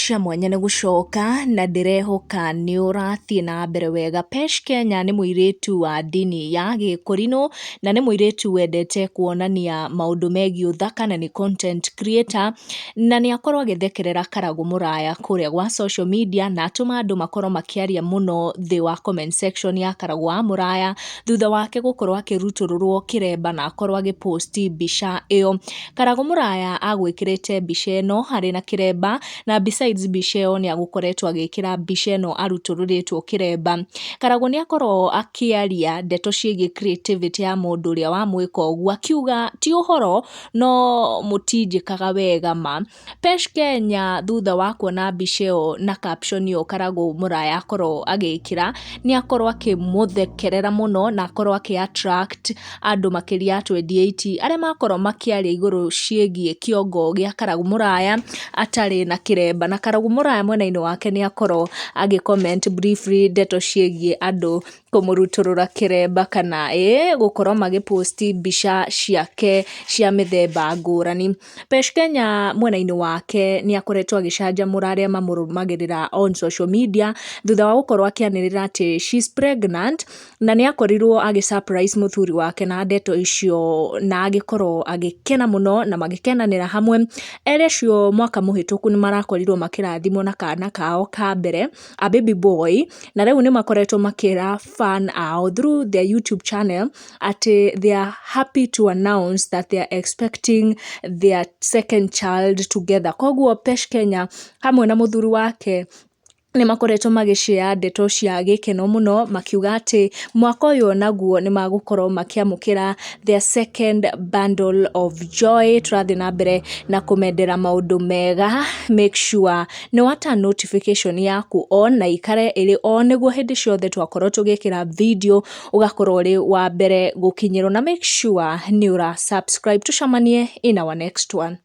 cia mwanya nĩ gũcoka na ndĩrehoka nĩ ũrathiĩ na mbere wega. Pesh Kenya nĩ mũirĩtu wa ndini ya Gĩkũrinũ na nĩ mũirĩtu wendete kuonania maũndũ megiĩ ũthaka na nĩ content creator, na nĩ akorwo agĩthekerera Karagu Muraya kũrĩa gwa social media na atũma andũ makorwo makĩaria mũno thĩ wa comment section ya Karagu wa Muraya thutha wake gũkorwo akĩrutũrũrwo kĩremba na akorwo agĩposti mbica ĩyo. Karagu Muraya agwĩkĩrĩte mbica ĩno harĩ na kĩremba, na besides mbica ĩyo nĩ agũkoretwo agĩkĩra mbica ĩno arutũrũrĩtwo kĩremba. Karagu nĩ akorwo akĩaria ndeto ciĩgiĩ creativity ya mũndũ ũrĩa wamwĩka ũguo, akiuga ti ũhoro no mũtinjĩkaga wega ma. Pesh Kenya thutha wa kuona mbica ĩyo na caption ĩyo Karagu Muraya akorwo agĩkĩra, nĩ akorwo akĩmũthekerera mũno na akorwo akĩ-attract andũ makĩria 28 arĩa makorwo makĩaria igũrũ ciĩgiĩ kĩongo gĩa Karagu Muraya atarĩ na kĩremba. Na Karagu Muraya mwena-inĩ wake nĩ akorwo agĩ-comment briefly ndeto ciĩgiĩ andũ kũmũrutũrũra kĩremba kana gũkorwo magĩ-post mbica ciake cia mĩthemba ngũrani. Pesh Kenya mwena-inĩ wake nĩ akoretwo agĩcanjamũra arĩa mamũrũmagĩrĩra on social media thutha wa gũkorwo akĩanĩrĩra atĩ she's pregnant, na nĩ akorirwo agĩ-surprise mũthuri wake na ndeto icio na agĩkorwo agĩkena mũno na magĩkenanĩra hamwe. Erĩ acio mwaka mũhĩtũku nĩ marakorirwo makĩrathimwo na kana kao ka mbere, a baby boy, na rĩu nĩ makoretwo makĩra fan ao through their YouTube channel atĩ they are happy to announce that they are expecting their second child together. Koguo Pesh Kenya hamwe na mũthuri wake nĩ makoretwo magĩ-share ndeto cia gĩkeno mũno, makiuga atĩ mwaka ũyũ naguo nĩ magũkorwo makĩamũkĩra their second bundle of joy. Tũrathiĩ na mbere na kũmendera maũndũ mega. Make sure nĩ wa turn notification yaku on na ikare ĩrĩ on nĩguo hĩndĩ ciothe twakorwo tũgĩkĩra video ũgakorwo ũrĩ wa mbere gũkinyĩrwo, na make sure nĩ ũra subscribe. Tũcemanie in our next one.